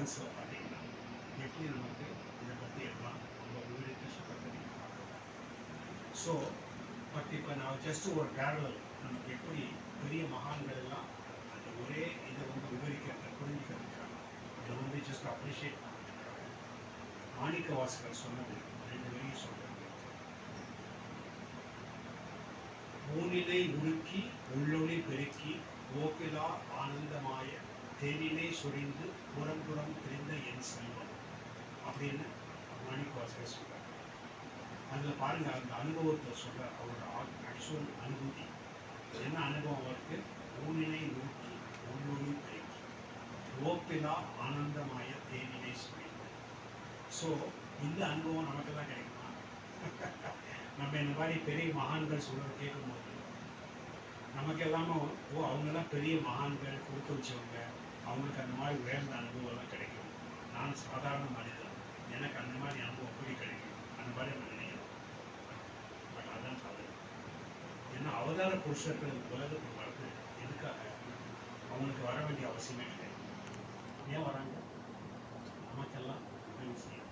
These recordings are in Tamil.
பேரல்ஸில் பார்த்தீங்கன்னா எப்படி நமக்கு இதை பற்றி எல்லாம் ரொம்ப விவரித்து சொல்கிறது பார்க்கலாம். ஸோ பட் இப்போ நான் ஜஸ்ட் ஒரு பேரல் நமக்கு எப்படி பெரிய மகான்கள் எல்லாம் அந்த ஒரே இதை வந்து விவரிக்கிறத புரிஞ்சுக்கிறதுக்காக இதை வந்து ஜஸ்ட் அப்ரிஷியேட் பண்ணுறதுக்காக மாணிக்க வாசகர் சொன்னது 2 வரையும் சொல்கிறது. ஊனிலை உருக்கி உள்ளொளி பெருக்கி ஓப்பிலா ஆனந்தமாய தேனினை சொரிந்து புறம்புறம் தெரிந்த என் செல்வம் அப்படின்னு மாணிக்க வாசகர் சொல்றார். அதில் பாருங்க அந்த அனுபவத்தை சொல்ற அவரோட ஆக்சுவல் அனுபூதி என்ன அனுபவம் அவருக்கு. ஊனினை உருக்கி உள்ளொளி பெருக்கி ஓப்பிலா ஆனந்தமாய தேனினை சொரிந்து. ஸோ இந்த அனுபவம் நமக்கெல்லாம் கிடைக்குமா? நம்ம இந்த மாதிரி பெரிய மகான்கள் சொல்கிற கேட்கும்போது நமக்கு எல்லாமே அவங்கெல்லாம் பெரிய மகான்கள் கொடுத்து வச்சவங்க, அவங்களுக்கு அந்த மாதிரி உயர்ந்த அனுபவம்லாம் கிடைக்கும். நான் சாதாரண மனிதன், எனக்கு அந்த மாதிரி அனுபவம் எப்படி கிடைக்கும்? அந்த மாதிரி நம்ம நினைக்கிறோம். பட் அதான் தவறு. ஏன்னா அவதார புருஷர்கள் உலகத்துக்கு வரது எதுக்காக? அவங்களுக்கு வர வேண்டிய அவசியமே கிடையாது. ஏன் வராங்க? நமக்கெல்லாம் உதவி செய்யும்,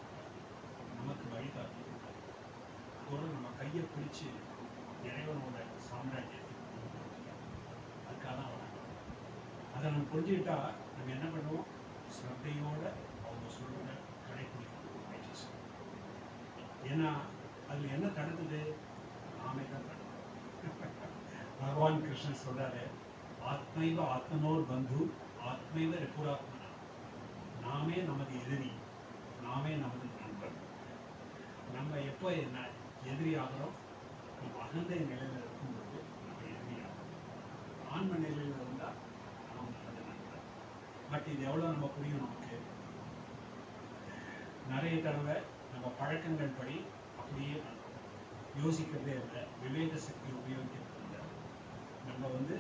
நமக்கு வழிகாட்டு, ஒரு நம்ம கையை பிடிச்சி இறைவனோட சாம்ராஜ்யத்துக்கு அதுக்காக தான் வராங்க. அதை நம்ம புரிஞ்சுக்கிட்டா நம்ம என்ன பண்ணுவோம்? ஸ்ரத்தையோட அவங்க சொல்றத கடைப்பிடிக்கணும், முயற்சி செய்யணும். ஏன்னா அதில் என்ன தடுக்குது? நாமே தான் தடுக்கிறோம். பகவான் கிருஷ்ணன் சொல்றாரு, ஆத்மைவ ஆத்மனோர் பந்து ஆத்மைவ ரெப்புராத்மனா. நாமே நமது எதிரி, நாமே நமது நண்பர். நம்ம எப்போ என்ன எதிரி ஆகிறோம்? நம்ம அகந்தை நிலையில் இருக்கும்போது நம்ம எதிரி ஆகிறோம். ஆன்ம நிலையில் இருந்தால் நாம் நமது நண்பர். பட் இது எவ்வளோ நம்ம புரியும்? நமக்கு நிறைய தடவை நம்ம பழக்கங்கள் படி அப்படியே பண்ணுறோம், யோசிக்கிறதே இல்லை, விவேக சக்தி உபயோகிக்கிறது இல்லை. நம்ம வந்து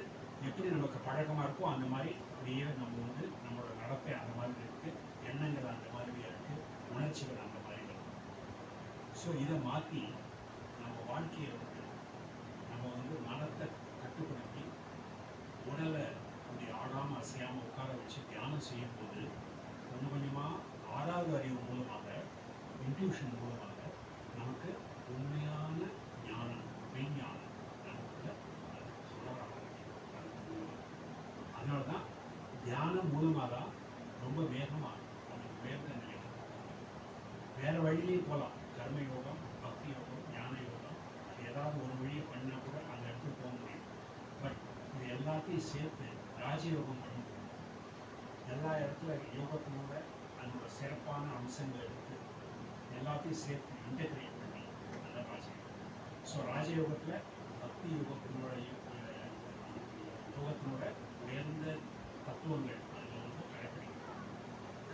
எப்படி நமக்கு பழக்கமாக இருக்கோ அந்த மாதிரி அப்படியே நம்ம வந்து நம்மளோட நடப்பை அந்த மாதிரி இருக்குது, எண்ணங்கள் அந்த மாதிரியே இருக்குது, உணர்ச்சிகள் அந்த மாதிரி இருக்குது. ஸோ இதை மாற்றி நம்ம வாழ்க்கையை வந்து நம்ம வந்து மனத்தை கட்டுப்படுத்தி உடலை அப்படி ஆடாமல் அசையாமல் உட்கார வச்சு தியானம் செய்யும்போது கொஞ்சம் கொஞ்சமாக 6வது அறிவு மூலமாக, இன்ட்யூஷன் மூலமாக நமக்கு உண்மையான ஞானம், மெய்ஞானம் நமக்குள்ள அதனால தான் தியானம் மூலமாக தான் ரொம்ப வேகமாக நமக்கு உயர்ந்த நிலைக்கு வேறு வழியிலே போகலாம். கர்ம யோகம், பக்தி யோகம், ஞான யோகம், அது ஏதாவது ஒரு வழியை பண்ணால் கூட அந்த இடத்துக்கு போக முடியும். பட் இது எல்லாத்தையும் சேர்த்து ராஜயோகம் பண்ணும்போது எல்லா இடத்துல யோகத்தினோட அதனோட சிறப்பான அம்சங்களை எடுத்து எல்லாத்தையும் சேர்த்து இன்டெகிரேட் பண்ணி அந்த ராஜயோகம். ஸோ ராஜயோகத்தில் பக்தி யோகத்தினோட யோகத்தினோட உயர்ந்த தத்துவங்கள் அதில் வந்து கடைப்பிடிக்கணும்.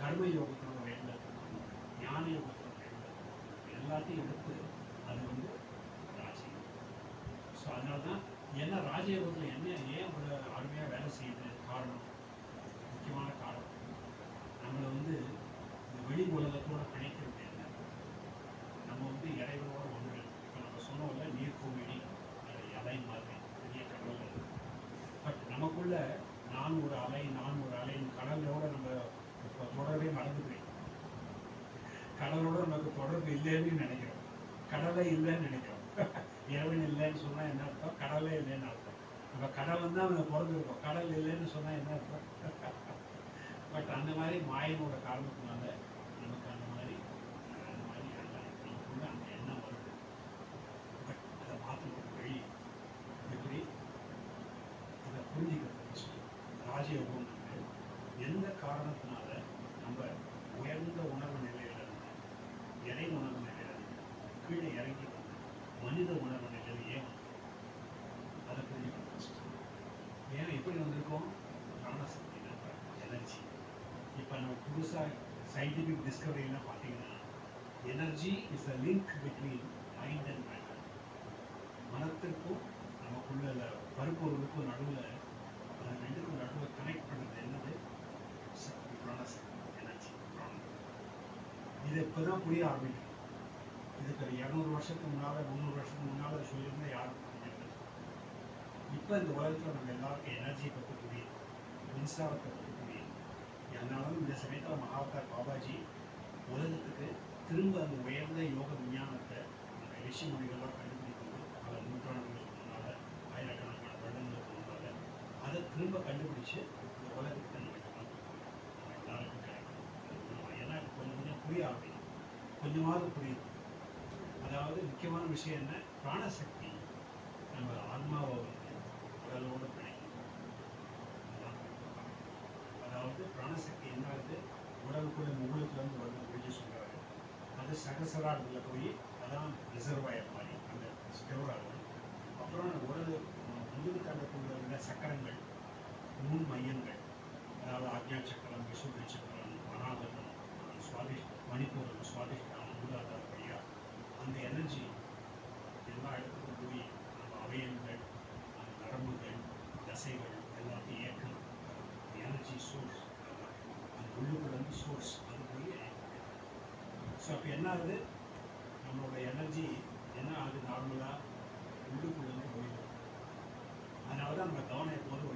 கர்ம யோகத்தினோட உயர்ந்த தத்துவம், ஞான யோகத்தினோட உயர்ந்த தத்துவம் எல்லாத்தையும் எடுத்து அது வந்து ராஜயோகம். ஸோ அதனால தான் என்ன ராஜயோகத்தில் ஏன் ஒரு அருமையாக வேலை செய்யுது? காரணம், முக்கியமான காரணம், நம்மளை வந்து இந்த வெளி உலகத்தோடு பிணைக்கிறது என்ன? நம்ம வந்து இறைவனோட ஒன்று. இப்போ நம்ம சொன்னோம்ல, நீர்க்கோமிடி அலை மாதிரி பெரிய கடல் அது. பட் நமக்குள்ள நான் ஒரு அலை, நான் ஒரு அலைன்னு கடலோட நம்ம இப்போ தொடர்பே மறந்து போயிடும். கடலோட நமக்கு தொடர்பு இல்லைன்னு நினைக்கிறோம், கடலை இல்லைன்னு நினைக்கிறோம். இறைவன் இல்லைன்னு சொன்னால் என்ன அர்த்தம்? கடலே இல்லைன்னு அர்த்தம். நம்ம கடல் தான் நம்ம பிறந்திருக்கோம், கடல் இல்லைன்னு சொன்னால் என்ன அர்த்தம்? பட் அந்த மாதிரி மாயனோட காரணத்தினால நமக்கு அந்த மாதிரி நமக்குள்ள அந்த எண்ணம் வருது. பட் அதை மாற்றக்கூடிய வழி எப்படி? அதை புரிஞ்சுக்கிறது. ராஜயோகம் வந்து எந்த காரணத்தினால நம்ம உயர்ந்த உணர்வு நிலையிலிருந்து, இறை உணர்வு நிலையிலிருந்து கீழே இறங்கி வந்து மனித உணர்வு நிலையில் ஏன் வந்து அதை புரிஞ்சுக்கணும். ஏன்னா எப்படி வந்திருக்கோம்? பிராணசக்தி, எனர்ஜி. இப்போ நம்ம புதுசாக சயின்டிஃபிக் டிஸ்கவரிலாம் பார்த்தீங்கன்னா, energy is a link between mind and matter. மனத்திற்கும் நமக்குள்ள பருப்பொருளுக்கும் நடுவில், அது ரெண்டுக்கும் நடுவில் கனெக்ட் பண்ணுறது என்னது? சக்தி, பிராணசக்தி, எனர்ஜி, பிராணம். இது இப்போ தான் புரிய ஆரம்பிக்கும். இதுக்கு 200 வருஷத்துக்கு முன்னால், 300 வருஷத்துக்கு முன்னால் சொல்லியிருந்தால் யாரும் புரிஞ்சுக்கிறது. இப்போ இந்த உலகத்தில் நம்ம எல்லாருக்கும் எனர்ஜியை பற்றி புரியுது, மின்சாரத்தை பற்றி புரியுது. அதனால இந்த சமயத்தில் மகாவதார் உலகத்துக்கு திரும்ப அந்த உயர்ந்த யோக விஞ்ஞானத்தை அந்த ரிஷி மொழிகள்லாம் கண்டுபிடிக்கும்போது பல நூற்றாண்டுகளுக்கு முன்னால் ஆயிரக்கணக்கான வருடங்களுக்கு முன்னால் அதை திரும்ப கண்டுபிடிச்சு இந்த உலகத்துக்கு நம்ம எல்லாருக்கும் கிடைக்கும். ஏன்னா கொஞ்சம் கொஞ்சம் புரிய ஆரம்பிக்கும், கொஞ்சமாவது புரியுது. அதாவது முக்கியமான விஷயம் என்ன, பிராணசக்தி நம்ம ஆன்மாவை வந்து உடலோடு பிணைக்கும். அதாவது பிராணசக்தி என்ன ஆகுது, உடலுக்குள்ள முகத்துலேருந்து வந்து முடிஞ்சு சொல்கிறாரு, அது சகசராடுகளில் போய் அதான் ரிசர்வாயர் மாதிரி அந்த ஸ்டோர் ஆகுது. அப்புறம் உடல் முதுகு தண்டக்குள்ள உள்ள சக்கரங்கள், நூல் மையங்கள், அதாவது ஆக்ஞா சக்கரம், விசுத்தி சக்கரம், அநாகரம், மணிப்பூரம், சுவாதிஷ்டானம், மூலாதார வழியா அந்த எனர்ஜி எல்லா இடத்துக்கும் போய் நம்ம அவயங்கள், அந்த நரம்புகள், தசைகள் எல்லாத்தையும் இயக்கம், எனர்ஜி சோர்ஸ், அந்த உள்ளுக்குள்ளேருந்து சோர்ஸ் அது போய். ஸோ அப்போ என்ன ஆகுது, நம்மளோட எனர்ஜி என்ன ஆகுது, நார்மலாக உள்ளுக்குள்ளேருந்து வெளியில். அதனால தான் நம்ம கவனம் எப்போதும்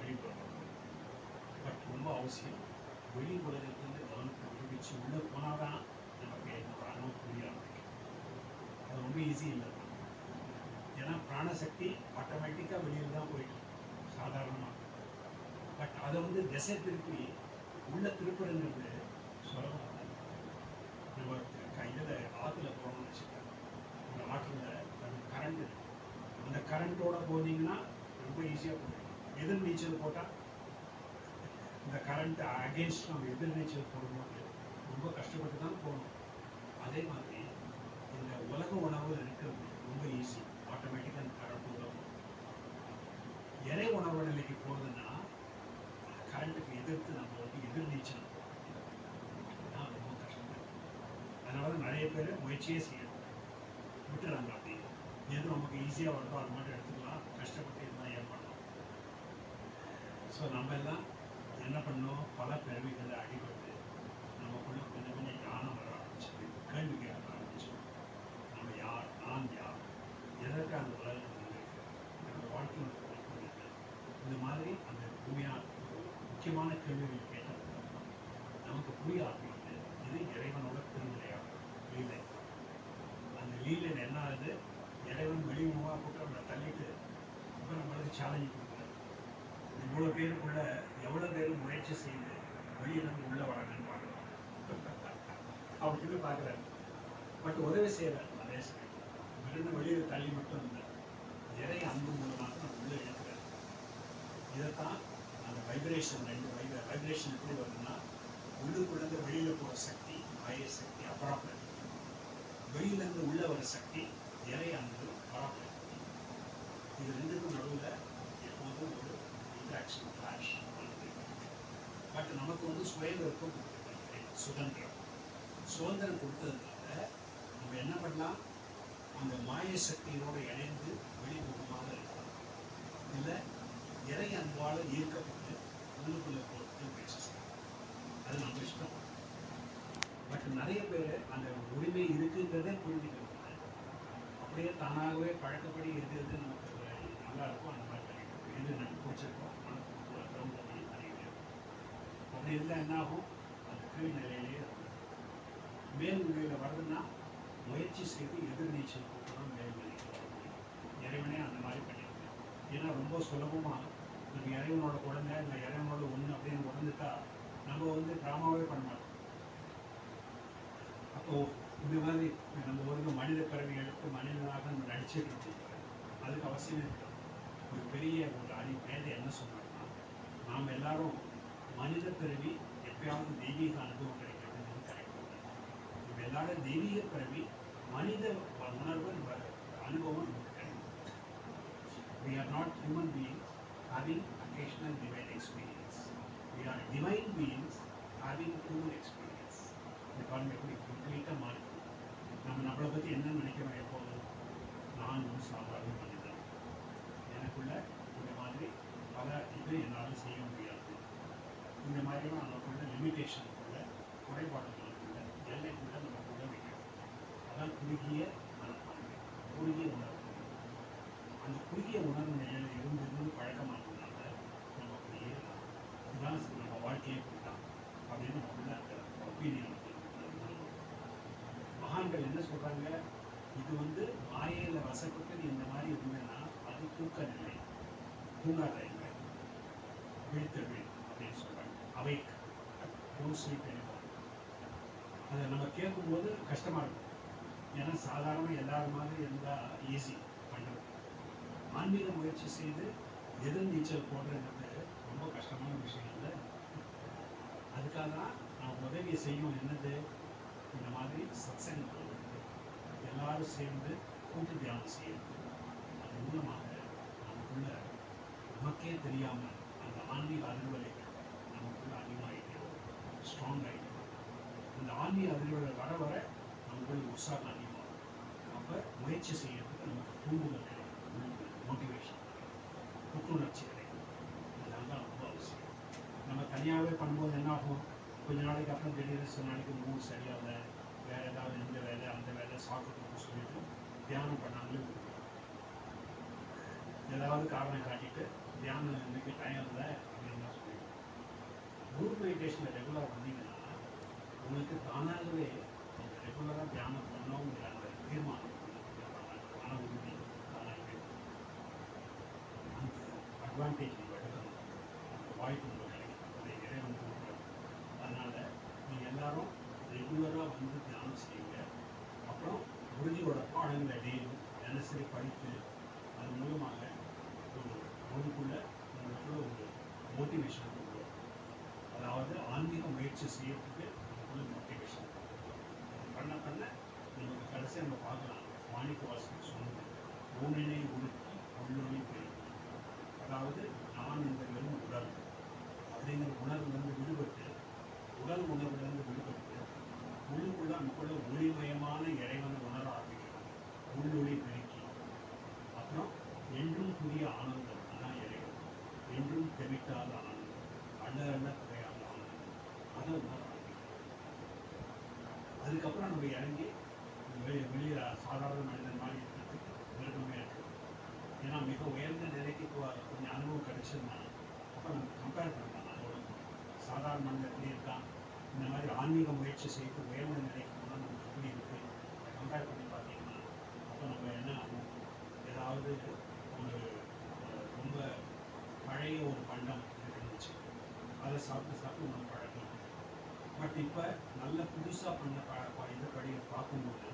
வெளிப்படுறோம். பட் ரொம்ப அவசியம் வெளி உலகத்துலேருந்து கவனத்தை விடுவிச்சு உள்ளே போனால் தான் நமக்கு பிராணம் புரிய ஆரம்பிக்கும். அது ரொம்ப ஈஸி இல்லை. ஏன்னா பிராணசக்தி ஆட்டோமேட்டிக்காக வெளியில் தான் போயிட்டு சாதாரணமாக. பட் அதை வந்து திசை திருப்பி உள்ள திருப்புறங்கிறது சுலபமாக. நம்ம இதில் ஆற்றுல போகணும்னு வச்சுக்கோங்க, அந்த ஆற்றுல அந்த கரண்ட், அந்த கரண்ட்டோட போனீங்கன்னா ரொம்ப ஈஸியாக போயிடும். எதிர் நீச்சல் போட்டால் இந்த கரண்ட் அகேன்ஸ்ட் நம்ம எதிர் நீச்சல் போடும்போது ரொம்ப கஷ்டப்பட்டு தான் போகணும். அதே மாதிரி இந்த உலக உணவு இருக்கிறது ரொம்ப ஈஸி, ஆட்டோமேட்டிக்காக அந்த கரண்ட் உதவும். இறை உணவு நிலைக்கு போகுதுன்னா கரண்ட்டுக்கு எதிர்த்து நம்ம வந்து எதிர் நீச்சல் போகணும், ரொம்ப கஷ்டம். அதனால தான் நிறைய பேர் முயற்சியே செய்யணும், விட்டுறாங்க. அப்படி எது நமக்கு ஈஸியாக வருதோ அது மட்டும் எடுத்துக்கலாம், கஷ்டப்பட்டு இருந்தால் ஏன் பண்ணணும். ஸோ நம்ம எல்லாம் என்ன பண்ணோம், பல பிறவிகளை அடிபட்டு நமக்குள்ள கொஞ்சம் கொஞ்சம் ஞானம் வர ஆரம்பிச்சு, கேள்வி கேட்க ஆரம்பிச்சு, நம்ம யார், நான் யார், எதற்கு அந்த உலகத்தில் இருக்கிறேன், என்னோட வாழ்க்கையில் இருக்கிறது, இந்த மாதிரி அந்த பூமியாக முக்கியமான கேள்விகள் கேட்டது நமக்கு புரிய ஆரம்பிக்குது. இது இறைவனோட திருவிளையாடல், லீலை. அந்த லீலையில் என்ன ஆகுது, இறைவன் வெளிமுகமாக கூட்ட நம்மளை தள்ளிட்டு இப்போ நம்மளுக்கு சேலஞ்சு கொடுக்குறாரு. இவ்வளோ பேருக்குள்ள எவ்வளோ பேர் முயற்சி செய்து வெளியிலிருந்து உள்ள வராங்கன்னு பார்க்குறோம், அப்படின்னு பார்க்குறாரு. பட் உதவி செய்யலை. அதே சமயம் இங்கிருந்து வெளியில் தள்ளி மட்டும் இல்லை, இறை அன்பு மூலமாக நம்ம உள்ளே இருக்கிறார். இதைத்தான் அந்த வைப்ரேஷன், வைப்ரேஷன் எப்படி வருதுன்னா, உள்ளுக்குள்ளேருந்து வெளியில் போகிற சக்தி மாய சக்தி, அபராப்ரதி. வெளியிலேருந்து உள்ள வர சக்தி இறை அன்பு, பராப்ரதி. இது ரெண்டுக்கும் நடுவில் எப்போதும் ஒரு இன்ட்ராக்ஷன், கிளாஷ். பட் நமக்கு வந்து சுயவிருப்பம் கொடுத்துருக்காங்க, சுதந்திரம் கொடுத்ததுனால நம்ம என்ன பண்ணலாம், அந்த மாய சக்தியோடு இணைந்து வெளிமுகமாக இருக்கலாம், இல்லை இறை அன்பால் ஈர்க்கப்பட்டு உள்ளுக்குள்ளே போகிறது முயற்சி செய்யலாம். அது நம்ம இஷ்டம். பட் நிறைய பேர் அந்த உரிமை இருக்குங்கிறதே புரிஞ்சுக்கிறது, அப்படியே தானாகவே பழக்கப்படி இருக்கிறது நமக்கு நல்லா இருக்கும். அந்த மாதிரி பண்ணிட்டு எது நமக்கு பிடிச்சிருக்கோம், மனசுக்கு தகுந்தபடி பண்ணிக்கிட்டு அப்படி இருந்தால் என்ன ஆகும், அந்த கீழ் நிலையிலேயே மேல் நிலையில் வருதுன்னா முயற்சி செய்து எதிர்நீச்சல் போட்டுதான் மேல் நிலைக்கு வர முடியும். இறைவனே அந்த மாதிரி பண்ணியிருக்கேன். ஏன்னா ரொம்ப சுலபமாக நம்ம இறைவனோட குழந்தை, இல்லை இறைவனோட ஒன்று அப்படின்னு உணர்ந்துட்டா நம்ம வந்து ட்ராமாவே பண்ண மாட்டோம். அப்போது இந்த மாதிரி நம்ம ஒரு மனித பிறவி எடுத்து மனிதனாக நம்ம நடிச்சுட்டு இருக்கோம். அதுக்கு அவசியம் இருக்காது. ஒரு பெரிய ஒரு மேதை என்ன சொன்னாங்கன்னா, நாம் எல்லாரும் மனித பிறவி எப்பயாவது தெய்வீக அனுபவம் கிடைக்கிறது கிடைக்கும். நம்ம எல்லாரும் தெய்வீக பிறவி மனித உணர்வு அனுபவம் நமக்கு கிடைக்கும். We are not human beings having occasional divine experience. We are divine beings having human experience. இந்த காலம் எப்படி கம்ப்ளீட்டாக மாறி நம்மளை பற்றி என்ன நினைக்கிறோம், எப்போதும் நான் ஒரு சாதாரண மனிதன், எனக்குள்ள இந்த மாதிரி பல இது என்னால் செய்ய முடியாது, இந்த மாதிரிலாம் நமக்குள்ள லிமிட்டேஷனுக்குள்ள, குறைபாடுகளுக்குள்ள, எல்லைக்குள்ள நமக்குள்ள வைக்கிறோம். அதான் குறுகிய மனப்பான்மை, குறுகிய உணர்வு. அந்த குறுகிய உணர்வு நிலையில் இருந்து பழக்கமானதுனால நம்ம அப்படியே இதுதான் நம்ம வாழ்க்கையை கொடுத்தான் அப்படின்னு நமக்குள்ள இருக்கிற ஒப்பீனியன் சொல்கிறாங்க, இது வந்து மாயையில் வசப்பட்டு நீ இந்த மாதிரி இருந்தேன்னா அது தூக்க நிலை, தூங்காத இல்லை, விழித்தெழு அப்படின்னு சொல்கிறாங்க. அவைக் டோன்ட் ஸ்லீப் எனிமோர். அதை நம்ம கேட்கும்போது கஷ்டமாக இருக்கும். ஏன்னா சாதாரண எல்லாரும் மாதிரி இருந்தால் ஈஸி பண்ணுறது. ஆன்மீக முயற்சி செய்து எதிர் நீச்சல் போடுறது ரொம்ப கஷ்டமான விஷயம் இல்லை. அதுக்காக தான் நான் உதவியை செய்யும். என்னது, இந்த மாதிரி சத்சங்கம் எல்லாரும் சேர்ந்து கூட்டு தியானம் செய்யறது. அது மூலமாக நமக்குள்ள நமக்கே தெரியாமல் அந்த ஆன்மீக அதிர்வலைகள் நமக்குள்ள அதிகமாகிட்டு ஸ்ட்ராங் ஆகிட்டு, அந்த ஆன்மீக அதிர்வலை வர வர நமக்குள்ள உற்சாகம் அதிகமாகும். அப்போ முயற்சி செய்யறதுக்கு நமக்கு தூண்டுதல் கிடைக்கும், மோட்டிவேஷன், புத்துணர்ச்சி கிடைக்கும். இதெல்லாம் ரொம்ப அவசியம். நம்ம தனியாகவே பண்ணும்போது என்ன ஆகும், கொஞ்ச நாளைக்கு அப்புறம் திடீர்னு சில நாளைக்கு மூணு சரியாகல, வேறு ஏதாவது இந்த வேலை அந்த வேலை சாப்பிட்டு சொல்லிட்டு தியானம் பண்ணாமலே விட்டுருவோம். ஏதாவது காரணம் காட்டிட்டு தியானம் இன்னைக்கு டைம் இல்லை அப்படின்னு தான் சொல்லிடுவோம். குரூப் மெடிடேஷனில் ரெகுலராக வந்தீங்கன்னா உங்களுக்கு தானாகவே நீங்கள் ரெகுலராக தியானம் பண்ணோங்கிற அந்த தீர்மானம், மன உறுதி தானாகவே அந்த அட்வான்டேஜ் நீங்கள் எடுக்கணும். அந்த வாய்ப்பு உங்களுக்கு கிடைக்கும். அதை இறைவன் கொடுக்குறாரு. அதனால் நீங்கள் எல்லாரும் ரெகுலராக வந்து தியானம் செய்யுங்க. அப்புறம் குருஜியோட பாடங்களை டெய்லியும் தினசரி படித்து அது மூலமாக ஒரு உங்களுக்குள்ள ஒரு மோட்டிவேஷன் கொடுக்கும். அதாவது ஆன்மீக முயற்சி செய்யறதுக்கு நமக்குள்ள மோட்டிவேஷன் பண்ண பண்ண நமக்கு கடைசியாக நம்ம பார்க்கலாம். மாணிக்க வாசகர் சொன்னது, ஊனினை உடுக்கி உள்ளொளி பெருக்கி. அதாவது நான் இந்த வெறும் உடல் அப்படிங்கிற உணர்வுலேருந்து விடுபட்டு, உடல் உணர்வுலேருந்து விடுபட்டு உள்ளுக்குள்ள நமக்குள்ள ஒளிமயமான இறைவனை உணர ஆரம்பிக்கிறோம். உள்ளொளி பெருக்கி. அப்புறம் என்றும் புதிய ஆனந்தம், அதான் இறைவன். என்றும் தெவிட்டாத ஆனந்தம், அள்ள அள்ள குறையாத ஆனந்தம், அதை உணர ஆரம்பிக்கிறோம். அதுக்கப்புறம் நம்ம இறங்கி வெளியில் சாதாரண மனிதன் மாதிரி இருக்கிறதுக்கு விருப்பமே இருக்குது. ஏன்னா மிக உயர்ந்த நிலைக்கு கொஞ்சம் அனுபவம் கிடைச்சதுன்னா அப்போ நம்ம கம்பேர் பண்ணலாம். அதோட சாதாரண மனிதன் எப்படி இருக்கான், இந்த மாதிரி ஆன்மீக முயற்சி செய்து உயர்ந்த நிலைக்கு போனால் நமக்கு எப்படி இருக்குது, அதை கம்பேர் பண்ணி பார்த்தீங்கன்னா அப்போ நம்ம என்ன ஆகும், ஏதாவது ஒரு ரொம்ப பழைய ஒரு பண்டம் இருக்குன்னு வச்சுக்கோங்க, அதை சாப்பிட்டு சாப்பிட்டு நம்ம பழக்கம். பட் இப்போ நல்ல புதுசாக பண்ண இந்த படியை பார்க்கும்போது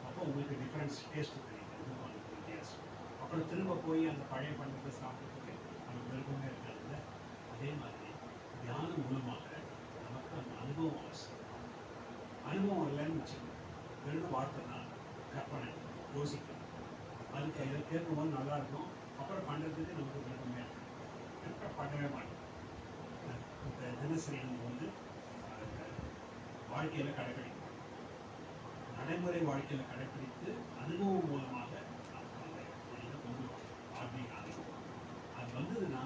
அப்போ உங்களுக்கு டிஃப்ரென்ஸ் டேஸ்ட் தெரியுது, உங்களுக்கு வித்தியாசம். அப்புறம் திரும்ப போய் அந்த பழைய பண்டத்தை சாப்பிட்றதுக்கு நமக்கு விருப்பமே இருக்கிறதுல. அதே மாதிரி தியானம் மூலமாக நமக்கு அந்த அனுபவம் அவசியம். அனுபவம் இல்லைன்னு வச்சுக்கோங்க, வெறும் வார்த்தை தான், கற்பனை, யோசிக்கணும். அதுக்கு இதை கேட்கும்போது நல்லா இருக்கும், அப்புறம் பண்ணுறதுக்கு நமக்கு விருப்பமே இருக்கும், பண்ணவே மாட்டோம். இந்த தினசரி நம்ம வந்து வாழ்க்கையில் கடைப்பிடிக்கணும். நடைமுறை வாழ்க்கையில் கடைப்பிடித்து அனுபவம் மூலமாக நமக்கு அந்த இதை கொண்டு வரும். ஆன்மீக அனுபவம் அது வந்ததுன்னா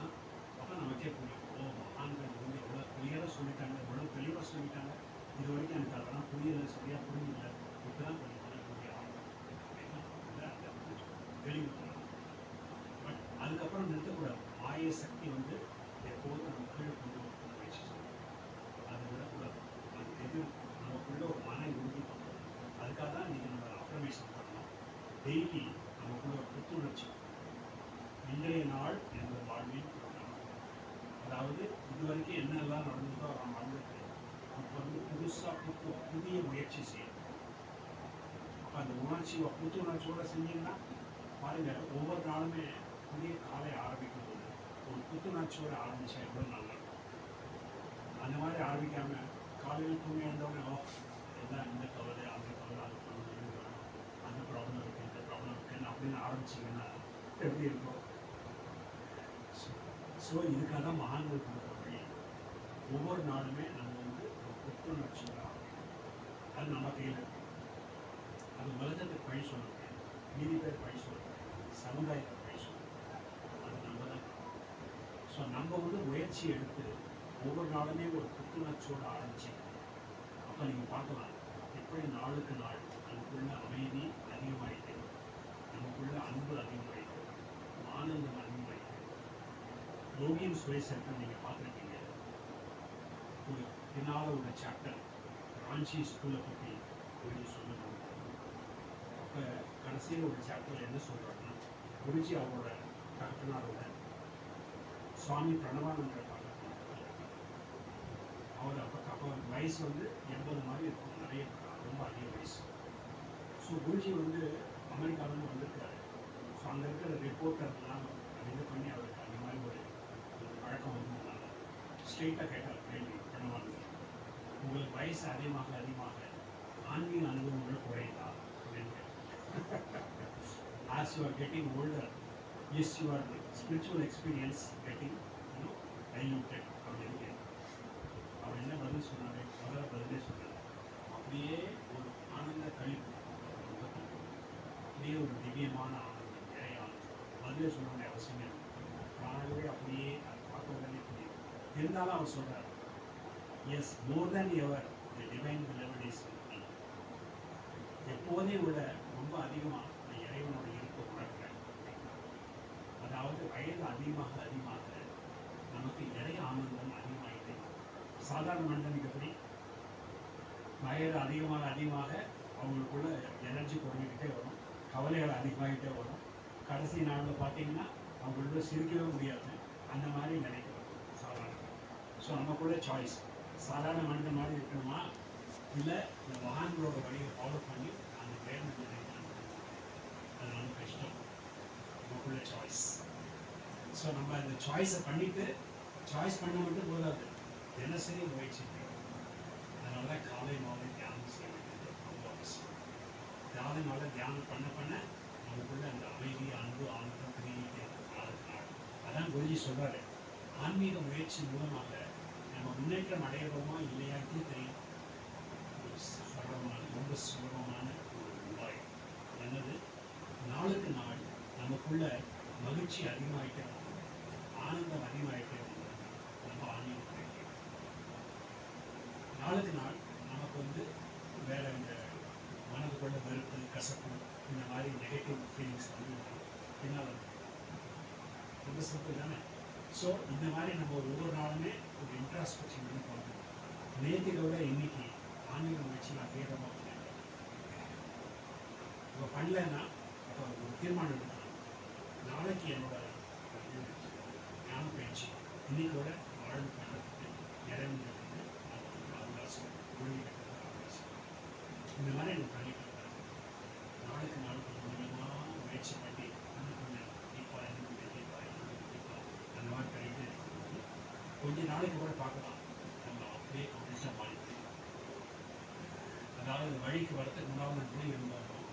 அப்போ நமக்கே புரியும், ஓ மகான்கள் வந்து எவ்வளோ கிளியராக சொல்லிட்டாங்க, எவ்வளோ தெளிவாக சொல்லிட்டாங்க, இது வரைக்கும் எனக்கு அதெல்லாம் புரியலை, சரியாக புரியல, இப்போ தான் கொஞ்சம் கொஞ்சம் புரிய ஆகும் அப்படின்னா அந்த தெளிவு தரணும். பட் அதுக்கப்புறம் நிறுத்தக்கூடாது. மாய சக்தி வந்து எப்போதும் நம்ம கீழே கொண்டு வரணும் முயற்சி செய்யணும். அதை விடக்கூடாது. அது எதிர் நமக்குள்ள ஒரு மன உறுதி பண்ணணும். அதுக்காக தான் நீங்கள் நம்ம அஃபர்மேஷன் பண்ணணும். டெய்லி நமக்குள்ள ஒரு புத்துணர்ச்சி, இன்றைய நாள் என்ற வாழ்வில் பண்ணணும். அதாவது இது வரைக்கும் என்னெல்லாம் நடந்ததோ நான் மறந்துட்டு இப்போ வந்து புதுசாக புதிய முயற்சி செய்யணும். அப்போ அந்த உணர்ச்சியை புத்துணர்ச்சியோடு செஞ்சீங்கன்னா பாருங்கள், ஒவ்வொரு நாளுமே புதிய காலை ஆரம்பிக்கும் போது ஒரு புத்துணர்ச்சியோடு ஆரம்பித்தா எவ்வளோ நல்லா இருக்கும். அந்த மாதிரி ஆரம்பிக்காமல் காலையில் தூங்கி எழுந்தோடனே எல்லாம் இந்த கவலை அந்த கவலை அது கவலை அந்த ப்ராப்ளம் இருக்குது இந்த ப்ராப்ளம் இருக்குன்னு அப்படின்னு ஆரம்பிச்சிங்கன்னா எப்படி இருக்கும். ஸோ இதுக்காக தான் மகான்கள் கொடுத்த வழி. ஒவ்வொரு நாளுமே நம்ம வந்து ஒரு புத்துணர்ச்சியோட ஆரம்பிக்கணும். அது நம்ம கையில் இருக்கு. அது உலகத்துக்கு பழி சொல்ல முடியாது, மீதி பேர் பழி சொல்ல முடியாது, சமுதாயத்துக்கு பழி சொல்ல முடியாது. அது நம்ம தான். ஸோ நம்ம வந்து முயற்சி எடுத்து ஒவ்வொரு நாளுமே ஒரு புத்துணர்ச்சியோடு ஆரம்பிச்சு அப்போ நீங்கள் பார்க்கலாம் எப்படி நாளுக்கு நாள் நமக்குள்ள அமைதி அதிகமாகிட்டு, நமக்குள்ள அன்பு அதிகமாகிட்டு, ஆனந்தம் அதிகமாகிட்டு. யோகியின் சுயசரித்திரம் நீங்கள் பார்த்துருக்கீங்க. ஒரு பின்னால் ஒரு சாப்டர் ராஞ்சி ஸ்கூலை பற்றி சொல்லணும். அப்போ கடைசியில் ஒரு சாப்டரில் என்ன சொல்கிறாருன்னா, குருஜி அவரோட தகப்பனாரோட சுவாமி பிரணவானந்தரை பார்க்க அவர் அப்போ அவருக்கு வயசு வந்து 80 மாதிரி இருக்கும், நிறைய ரொம்ப அதிக வயசு. ஸோ குருஜி வந்து அமெரிக்காவிலேருந்து வந்திருக்காரு. ஸோ அங்கே இருக்கிற ரிப்போர்ட்டர்லாம் இது பண்ணி அவருக்கு அந்த மாதிரி ஒரு பழக்கம் வந்ததுனால ஸ்ட்ரெயிட்டாக கேட்டார் கேள்வி பிரணவானந்தர், உங்களுக்கு வயசு அதிகமாக ஆன்மீக அனுபவங்கள் குறையுதா அப்படின்னு கேட்டார். As you are getting older, yes, your spiritual experience getting diluted அப்படின்னு கேட்டார். அவர் என்ன பதில் சொன்னார்? முதல்ல பதிலே சொன்னார், அப்படியே ஒரு ஆனந்த கழிப்பு, அப்படியே ஒரு திவ்யமான ஆனந்தம், நிறைய ஆனந்தம். பதிலே சொல்ல வேண்டிய அவசியமே இல்லை. தானாகவே அப்படியே அதை பார்க்க உடனே புரியும். இருந்தாலும் அவர் சொல்கிறார், yes, more than ever the divine beloved is with me. எப்போதே விட ரொம்ப அதிகமாக நான் இறைவனோட இருப்பை உணர்கிறேன். அதாவது வயது அதிகமாக நமக்கு நிறைய ஆனந்தம் அதிகமாகிட்டே. சாதாரண மனிதனுக்கு எப்படி வயது அதிகமாக அவங்களுக்குள்ள எனர்ஜி குறைஞ்சிக்கிட்டே வரும், கவலைகள் அதிகமாகிட்டே வரும். கடைசி நாளில் பார்த்தீங்கன்னா அவங்களுக்குள்ள சிரிக்கவே முடியாது. அந்த மாதிரி நினைக்கிறோம் சாதாரண. ஸோ நமக்குள்ள சாய்ஸ், சாதாரண மனிதன் மாதிரி இருக்கணுமா, இல்லை இந்த மகான்களோட வழியை ஃபாலோ பண்ணி அந்த வேணும் நினைக்கணும். அது நமக்கு இஷ்டம், நமக்குள்ள சாய்ஸ். ஸோ நம்ம இந்த சாய்ஸை பண்ணிவிட்டு, சாய்ஸ் பண்ண மட்டும் போதாது, தினசரி முயற்சி செய்யணும். அதனால தான் காலை மாலை தியானம் செய்ய வேண்டியது ரொம்ப அவசியம். காலை மாலை தியானம் பண்ண நமக்குள்ள அந்த அமைதி, அன்பு, ஆனந்தம் பெருகிட்டே நாளுக்கு நாள். அதான் குருஜி சொல்கிறாரு, ஆன்மீக முயற்சி மூலமாக நம்ம முன்னேற்றம் அடையிறோமா இல்லையான்னு தெரியும். ரொம்ப சுலபமான ஒரு உபாயம் என்னது, நாளுக்கு நாள் நமக்குள்ள மகிழ்ச்சி அதிகமாகிட்டே வரும், ஆனந்தம் அதிகமாகிட்டே வரும். நம்ம ஆன்மீகம் நாளுக்கு நாள் நமக்கு வந்து வேற இந்த மனதுக்குள்ள வெறுப்பு, கசப்பு, இந்த மாதிரி நெகட்டிவ் ஃபீலிங்ஸ் வந்து பின்னால் ரொம்ப சிம்பிள் தானே. ஸோ இந்த மாதிரி நம்ம ஒவ்வொரு நாளுமே ஒரு இன்ட்ராஸ்பெக்ஷன் பண்ணி பார்க்கணும். நேற்றுக்கு விட இன்னைக்கு ஆன்மீக முயற்சி நான் தீவிரமாக பண்ணிட்டேன். இப்போ பண்ணலைன்னா அப்போ ஒரு தீர்மானம் எடுக்கணும், நாளைக்கு என்னோட ஞான பயிற்சி இன்னைக்கோட ஆழ்ந்து பண்ணுறதுக்கு இறைவனுக்கு அவகாசம், ஒழுங்கி கட்டுறதுக்கு அவகாசம். இந்த மாதிரி எனக்கு பண்ணிட்டு இருக்காங்க. நாளுக்கு நாள் கொஞ்சம் கொஞ்சமாக முயற்சி பண்ணி கொஞ்சம் டீப்பாக அந்த மாதிரி பண்ணிட்டு இருக்கும்போது கொஞ்ச நாளைக்கு கூட பார்க்கலாம் நம்ம அப்படியே கம்ப்ளீட்டாக மாறிட்டு. அதாவது இந்த வழிக்கு வரத்துக்கு முன்னாடி எப்படி இருந்தாலும்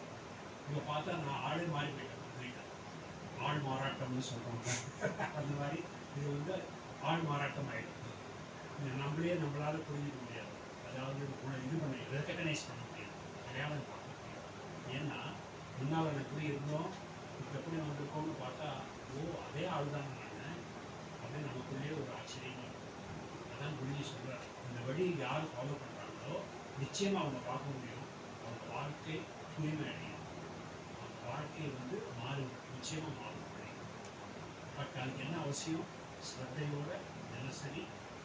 இப்போ பார்த்தா நான் ஆளே மாறி போயிட்டேன் கம்ப்ளீட்டாக. ஆள் மாறாட்டம்னு சொல்கிறாங்க, அந்த மாதிரி இது வந்து ஆள் மாறாட்டம் ஆகிடும். நம்மளால் புரிஞ்சிக்க முடியாது. அதாவது இது பண்ண ரெக்கக்னைஸ் பண்ண முடியாது, அடையாளம் பார்க்க முடியாது. ஏன்னா முன்னால் எனக்கு எப்படி இருந்தோம், இப்போ எப்படி வந்திருக்கோம்னு பார்த்தா, ஓ அதே ஆள் தான் நான் அப்படின்னு நமக்குள்ளேயே ஒரு ஆச்சரியமாக இருக்கும். அதான் குருஜி சொல்கிறார், இந்த வழி யார் ஃபாலோ பண்ணுறாங்களோ நிச்சயமாக அவங்க பார்க்க முடியும், அவங்க வாழ்க்கை தூய்மை அடையும், அவங்க வாழ்க்கையை வந்து மாறும், நிச்சயமாக மாறும். பட் அதுக்கு என்ன அவசியம், ஸ்ரத்தையோட தினசரி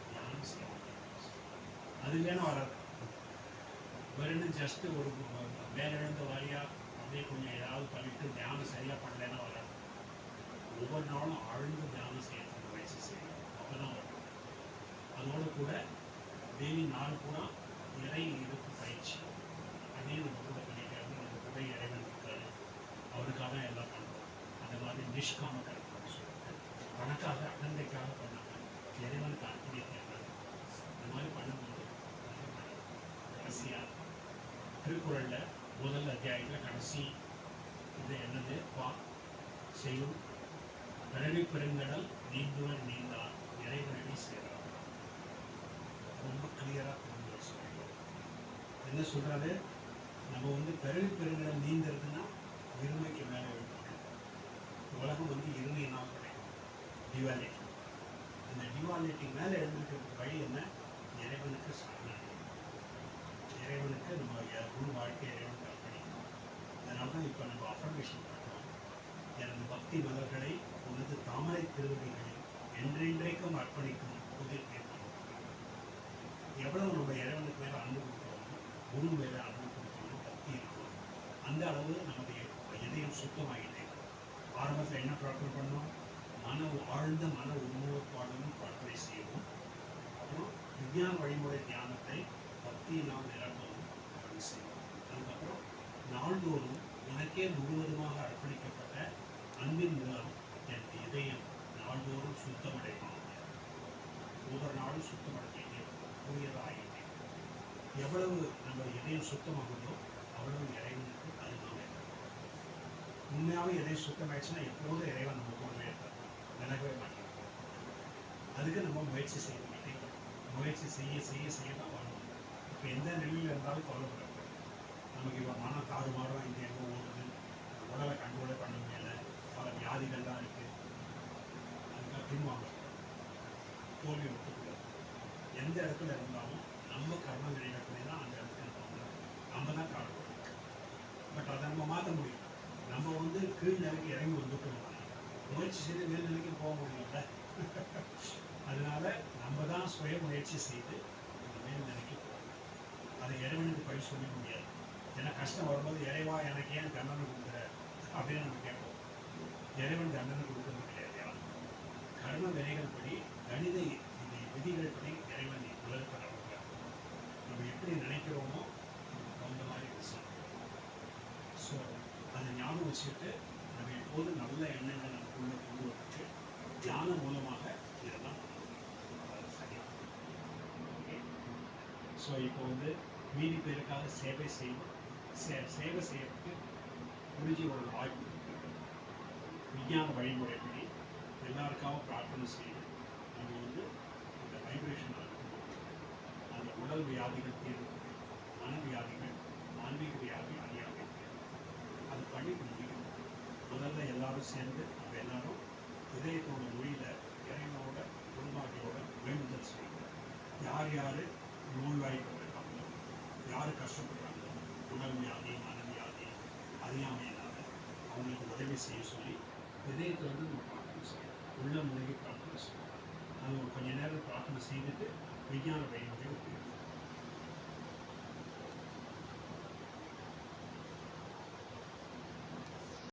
தியானம் செய்யணும். அது இல்லைன்னா வராது. வெறும் ஜஸ்ட்டு ஒரு வேலை எழுந்த வாரியாக அப்படியே கொஞ்சம் ஏதாவது பண்ணிவிட்டு தியானம் சரியாக பண்ணலைன்னா வராது. ஒவ்வொரு நாளும் ஆழ்ந்து தியானம் செய்யறதுக்கு முயற்சி செய்யணும், அப்போ தான் வரும். அதோடு கூட டெய்லி நாள் கூட இறை இருப்பு பயிற்சி, அதையும் நம்ம கூட பண்ணிக்கிறது. நம்ம கூட இறைவன் இருக்காரு, அவருக்காக எல்லாம் பண்ணுறோம். அந்த மாதிரி நிஷ்காம கருத்துன்னு சொல்லிட்டு பணக்காக அகந்தைக்காக பண்ணாமல் இறைவனுக்கு அர்ப்பணிக்கிறாங்க. இந்த மாதிரி பண்ணும்போது கடைசியாக திருக்குறளில் முதல் அத்தியாயத்தில் கடைசி இது என்னது, செய்யும் பிறவி பெருங்கடல் நீந்துவர் நீந்தார் இறைவனடி சேரார். ரொம்ப கிளியராக புரிஞ்சு சொல்லிடுவோம். என்ன சொல்கிறாரு, நம்ம வந்து பிறவி பெருங்கடல் நீந்துறதுன்னா இருமைக்கு மேலே எழுதுறோம். உலகம் வந்து இருமையினால் கிடைக்கும், டிவாலிட்டி. அந்த டிவாலிட்டி மேலே எழுந்துக்கிறதுக்கு வழி என்ன, இறைவனுக்கு சரணாகி, இறைவனுக்கு நம்ம முழு வாழ்க்கை இறைவனுக்கு அர்ப்பணிக்கணும். அதனால தான் இப்போ நம்ம அஃபர்மேஷன் பண்ணுறோம், எனது பக்தி மலர்களை உனது தாமரை திருவடிகளில் என்றென்றைக்கும் அர்ப்பணிக்கும் புதிர் தீர்மானம். எவ்வளவு நம்ம இறைவனுக்கு மேலே அன்பு கொடுக்குறோமோ, குரு மேலே அன்பு கொடுக்குறோமோ, பக்தி இருக்கணும், அந்த அளவு நமது இதயம் சுத்தமாகிட்டே இருக்கும். ஆரம்பத்தில் என்ன பிரார்த்தனை பண்ணோம்? ஆழ்ந்த மன உருவப்பாடுடன் பிரார்த்தனை செய்யவும், அப்புறம் விஞ்ஞான வழிமுறை தியானத்தை பக்தியினால் நிரப்பவும் அப்படி செய்வோம். அதுக்கப்புறம் நாள்தோறும் எனக்கே முழுவதுமாக அர்ப்பணிக்கப்பட்ட அன்பின் மூலம் என் இதயம் நாள்தோறும் சுத்தமடைவாங்க. ஒவ்வொரு நாளும் சுத்தமடைஞ்சிட்டே புதியதாகிட்டே. எவ்வளவு நம்ம இதயம் சுத்தமாகுதோ அவ்வளவு இறைவனுக்கு அருகாமை இருக்கும். உண்மையாகவே இதயம் சுத்தமாயிடுச்சுன்னா எப்போதும் இறைவன் நம்ம கூடவே இருப்பார், விலகவே மாட்டேன். அதுக்கு நம்ம முயற்சி செய்துக்கிட்டே முயற்சி செய்ய செய்ய செய்ய தான் வரணும். இப்போ எந்த நிலையில் இருந்தாலும் கவலைப்படக்கூடாது. நமக்கு இப்போ மன தாறுமாறும் இங்கே எங்கே ஓடுது, உடலை கண்ட்ரோலே பண்ண முடியல, பல வியாதிகள்லாம் இருக்குது, அதுக்காக பின்வாங்க, தோல்வி ஒத்துக்கூடாது. எந்த இடத்துல இருந்தாலும் நம்ம கர்ம நிலைகளை தான் அந்த இடத்துல இருக்கோம், நம்ம தான் காரணம். பட் அதை நம்ம மாற்ற முடியும். நம்ம வந்து கீழ் நிலைக்கு இறங்கி வந்துட்டோம், முயற்சி செய்து மேல் நிலைக்கு போக முடியல. அதனால நம்ம தான் சுய முயற்சி செய்து அந்த மேல் நிலைக்கு போகணும். அதை இறைவனுக்கு பழி சொல்ல முடியாது. ஏன்னா கஷ்டம் வரும்போது இறைவா எனக்கு ஏன் தண்டனை கொடுக்குற அப்படின்னு நம்ம கேட்போம். இறைவன் தண்டனை கொடுக்கறது கிடையாது. யாரும் கர்ம வினைகள் படி கணித விதிகள் படி இறைவன் உலகத்தை நடக்கிறார். நம்ம எப்படி நினைக்கிறோமோ அந்த மாதிரி விஷயம். ஸோ அதை ஞாபகம் வச்சுக்கிட்டு நம்ம எப்போது நல்ல எண்ணங்கள் நமக்குள்ள கொண்டு வந்துட்டு தியானம் மூலமாக இதெல்லாம் சரியாக. ஓகே, ஸோ இப்போ வந்து மீதி பேருக்காக சேவை செய்வோம். சேவை செய்யறதுக்கு குருஜியோட வாய்ப்பு விஞ்ஞான வழிமுறைப்படி எல்லாருக்காகவும் பிரார்த்தனை செய்து நம்ம வந்து இந்த வைப்ரேஷன் அந்த உடல் வியாதிகள் தீர்வு, மன வியாதிகள், ஆன்மீக வியாதி அறியாமை அது பண்ணி முடிக்கணும். முதல்ல எல்லாரும் சேர்ந்து நம்ம எல்லாரும் இதயத்தோட மொழியில் இறைவனோட குருமாட்டியோட வேண்டுதல் செய்யணும். யார் யார் நோய்வாய்ப்பட்டிருக்காங்களோ, யார் கஷ்டப்படுறாங்களோ, உடல் வியாதி, மனவியாதி, அறியாமையினால அவங்களுக்கு உதவி செய்ய சொல்லி இதயத்தை வந்து நம்ம பிரார்த்தனை செய்யணும். உள்ள முழுகி பிரார்த்தனை செய்யணும். அது கொஞ்ச நேரம் பிரார்த்தனை செய்துட்டு விஞ்ஞான வழிமுறை